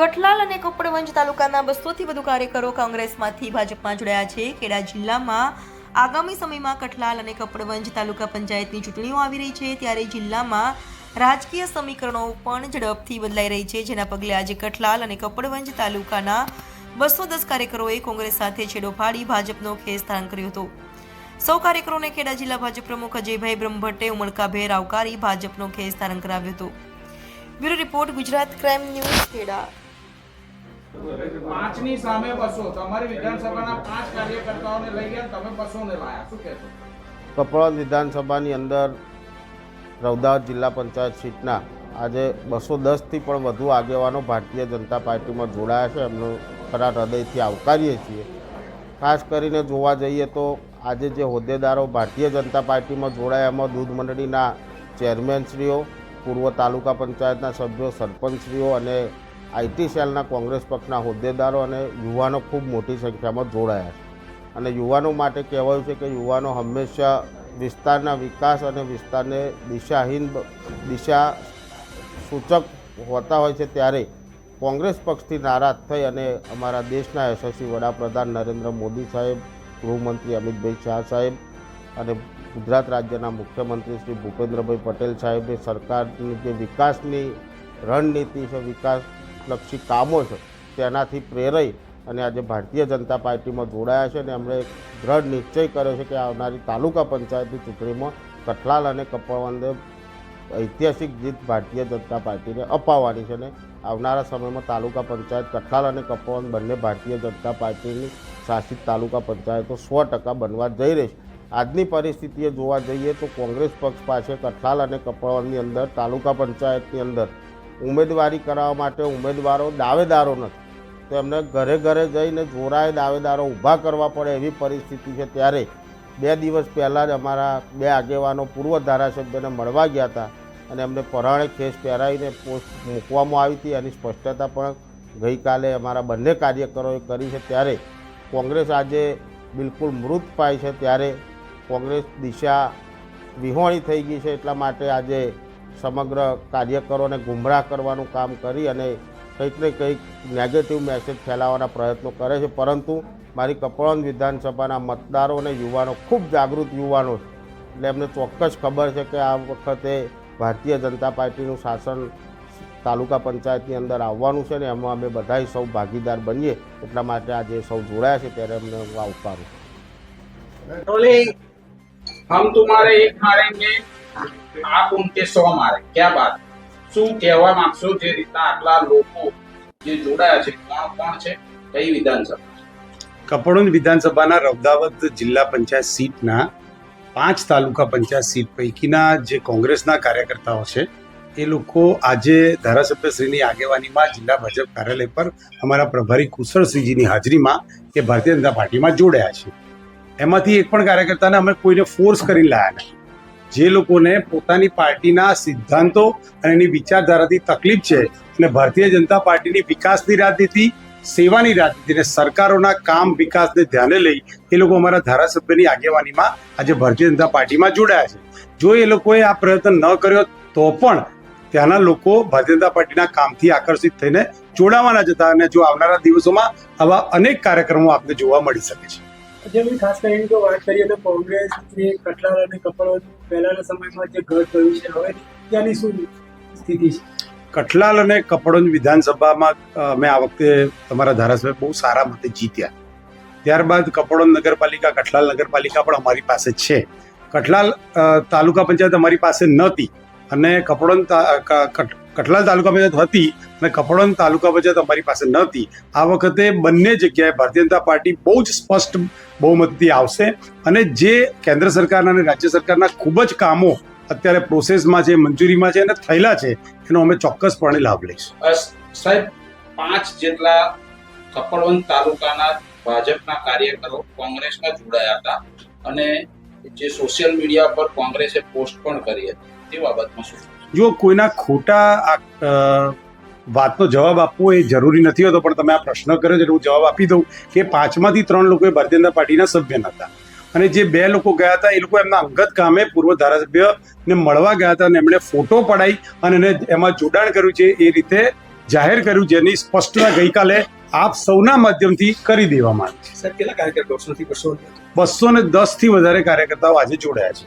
કઠલાલ અને કપડવંજ તાલુકાના 200થી વધુ કાર્યકરો કોંગ્રેસમાંથી ભાજપમાં જોડાયા છે. ખેડા જિલ્લામાં આગામી સમયમાં કઠલાલ અને કપડવંજ તાલુકા પંચાયતની ચૂંટણીઓ આવી રહી છે, ત્યારે જિલ્લામાં રાજકીય સમીકરણો પણ ઝડપથી બદલાઈ રહી છે, જેના પગલે આજે કઠલાલ અને કપડવંજ તાલુકાના 210 કાર્યકરોએ કોંગ્રેસ સાથે છેડો ફાડી ભાજપનો ખેસ ધારણ કર્યો હતો. સૌ કાર્યકરોને ખેડા જિલ્લા ભાજપ પ્રમુખ અજયભાઈ બ્રહ્મભટ્ટે ઉમળકાભેર આવકારી ભાજપનો ખેસ ધારણ કરાવ્યો હતો. Bureau report, Gujarat crime news, Kheda. 5 ની સામે 200 તમારી વિધાનસભાના 5 કાર્યકર્તાઓને લઈ ગયા, તમે 200 ને લાયા, શું કહેશો? કપડવંજ વિધાનસભાની અંદર રૌદાવત જિલ્લા પંચાયત સીટના આજે 210થી પણ વધુ આગેવાનો ભારતીય જનતા પાર્ટીમાં જોડાયા છે. એમનું ખરા હૃદયથી આવકારીએ છીએ. ખાસ કરીને જોવા જઈએ તો આજે જે હોદ્દેદારો ભારતીય જનતા પાર્ટીમાં જોડાયા એમાં દૂધ મંડળીના ચેરમેનશ્રીઓ, પૂર્વ તાલુકા પંચાયતના સભ્યો, સરપંચશ્રીઓ અને આઈટી સેલના કોંગ્રેસ પક્ષના હોદ્દેદારો અને યુવાનો ખૂબ મોટી સંખ્યામાં જોડાયા છે. અને યુવાનો માટે કહેવાયું છે કે યુવાનો હંમેશા વિસ્તારના વિકાસ અને વિસ્તારને દિશા સૂચક હોતા હોય છે, ત્યારે કોંગ્રેસ પક્ષથી નારાજ થઈ અને અમારા દેશના યશસ્વી વડાપ્રધાન નરેન્દ્ર મોદી સાહેબ, ગૃહમંત્રી અમિતભાઈ શાહ સાહેબ અને ગુજરાત રાજ્યના મુખ્યમંત્રી શ્રી ભૂપેન્દ્રભાઈ પટેલ સાહેબની સરકારની જે વિકાસની રણનીતિ છે, વિકાસલક્ષી કામો છે, તેનાથી પ્રેરાઈ અને આજે ભારતીય જનતા પાર્ટીમાં જોડાયા છે. અને એમણે એક દૃઢ નિશ્ચય કર્યો છે કે આવનારી તાલુકા પંચાયતની ચૂંટણીમાં કઠલાલ અને કપડવંજે ઐતિહાસિક જીત ભારતીય જનતા પાર્ટીને અપાવવાની છે. અને આવનારા સમયમાં તાલુકા પંચાયત કઠલાલ અને કપડવંજ બંને ભારતીય જનતા પાર્ટીની શાસિત તાલુકા પંચાયતો 100% બનવા જઈ રહી છે. આજની પરિસ્થિતિએ જોવા જઈએ તો કોંગ્રેસ પક્ષ પાસે કઠલાલ અને કપડવંજની અંદર તાલુકા પંચાયતની અંદર ઉમેદવારી કરાવવા માટે ઉમેદવારો દાવેદારો નથી, તો એમને ઘરે ઘરે જઈને જોરાએ દાવેદારો ઊભા કરવા પડે એવી પરિસ્થિતિ છે. ત્યારે 2 દિવસ પહેલાં જ અમારા 2 આગેવાનો પૂર્વ ધારાસભ્યને મળવા ગયા હતા અને એમને પરાણે ખેસ પહેરાવીને પોસ્ટ મૂકવામાં આવી હતી. એની સ્પષ્ટતા પણ ગઈકાલે અમારા બંને કાર્યકરોએ કરી છે. ત્યારે કોંગ્રેસ આજે બિલકુલ મૃત પાય છે, ત્યારે કોંગ્રેસ દિશા વિહોણી થઈ ગઈ છે. એટલા માટે આજે સમગ્ર કાર્યકરોને ગુમરાહ કરવાનું કામ કરી અને કંઈક ને કંઈક નેગેટિવ મેસેજ ફેલાવવાના પ્રયત્નો કરે છે. પરંતુ મારી કપડવંજ વિધાનસભાના મતદારો અને યુવાનો ખૂબ જાગૃત યુવાનો છે, એટલે એમને ચોક્કસ ખબર છે કે આ વખતે ભારતીય જનતા પાર્ટીનું શાસન તાલુકા પંચાયતની અંદર આવવાનું છે ને એમાં અમે બધાય સૌ ભાગીદાર બનીએ. એટલા માટે આજે સૌ જોડાયા છે, ત્યારે અમને હું આવકારું. हम तुम्हारे एक मारेंगे, आप उनके 100 मारे, क्या बात? શું કહેવા માંગશો? જે રીતના આટલા લોકો જે જોડાયા છે, કોણ છે, કઈ વિધાનસભા? કપડવંજ વિધાનસભાના રૌદાવત જિલ્લા પંચાયત સીટના 5 તાલુકા પંચાયત સીટ પૈકીના જે કોંગ્રેસના કાર્યકર્તાઓ છે, એ લોકો આજે ધારાસભ્યશ્રીની આગેવાનીમાં જિલ્લા ભાજપ કાર્યાલય પર અમારા પ્રભારી કુશળસિંહજીની હાજરીમાં એ ભારતીય જનતા પાર્ટીમાં જોડાયા છે. એમાંથી એક પણ કાર્યકર્તાને અમે કોઈને ફોર્સ કરીને લાયા નથી. જે લોકોને પોતાની પાર્ટીના સિદ્ધાંતો અને એની વિચારધારાથી તકલીફ છે અને ભારતીય જનતા પાર્ટીની વિકાસની રાજનીતિ, સેવાની રાજનીતિ અને સરકારોના કામ વિકાસને ધ્યાને લઈ એ લોકો અમારા ધારાસભ્યની આગેવાનીમાં આજે ભારતીય જનતા પાર્ટીમાં જોડાયા છે. જો એ લોકોએ આ પ્રયત્ન ન કર્યો તો પણ ત્યાંના લોકો ભારતીય જનતા પાર્ટીના કામથી આકર્ષિત થઈને જોડાવાના જ હતા. અને જો આવનારા દિવસોમાં આવા અનેક કાર્યક્રમો આપને જોવા મળી શકે છે. જેમ ખાસ કરીને જો વાત કરીએ તો કોંગ્રેસ જે કઠલાલ અને કપડવંજ પહેલાના સમયમાં જે ઘટ થયું છે, હવે ત્યાંની શું સ્થિતિ છે? કઠલાલ અને કપડવંજ વિધાનસભામાં અમે આ વખતે તમારા ધારાસભ્ય બહુ સારા મતે જીત્યા. ત્યારબાદ કપડવંજ નગરપાલિકા, કઠલાલ નગરપાલિકા પણ અમારી પાસે છે. કઠલાલ તાલુકા પંચાયત અમારી પાસે નહોતી અને કઠલાલ તાલુકા પંચાયત હતી અને કપડવંજ તાલુકા પંચાયત અમારી પાસે નહોતી. આ વખતે બંને જગ્યાએ ભારતીય જનતા પાર્ટી બહુ જ સ્પષ્ટ બહુમતીથી આવશે અને જે કેન્દ્ર સરકારના અને રાજ્ય સરકારના ખૂબ જ કામો અત્યારે પ્રોસેસમાં છે, મંજૂરીમાં છે અને થયેલા છે, એનો અમે ચોક્કસપણે લાભ લઈશું. સાહેબ, 5 જેટલા કપડવંજ તાલુકાના ભાજપના કાર્યકરો કોંગ્રેસમાં જોડાયા હતા અને જે સોશિયલ મીડિયા પર કોંગ્રેસે પોસ્ટ પણ કરી હતી, તે બાબતમાં શું? જો કોઈના ખોટા વાતનો જવાબ આપવો એ જરૂરી નથી હોતો, પણ તમે આ પ્રશ્ન કર્યો છે એટલે હું જવાબ આપી દઉં કે 5માંથી 3 લોકો ભારતીય જનતા પાર્ટીના સભ્ય નહોતા અને જે 2 લોકો ગયા હતા એ લોકો એમના અંગત કામે પૂર્વ ધારાસભ્યને મળવા ગયા હતા અને એમણે ફોટો પડાવી અને એને એમાં જોડાણ કર્યું છે. એ રીતે જાહેર કર્યું, જેની સ્પષ્ટતા ગઈકાલે આપ સૌના માધ્યમથી કરી દેવામાં આવી સાહેબ કેટલા કાર્યકર 200 થી 200 છે. 210 થી વધારે કાર્યકર્તાઓ આજે જોડાયા છે.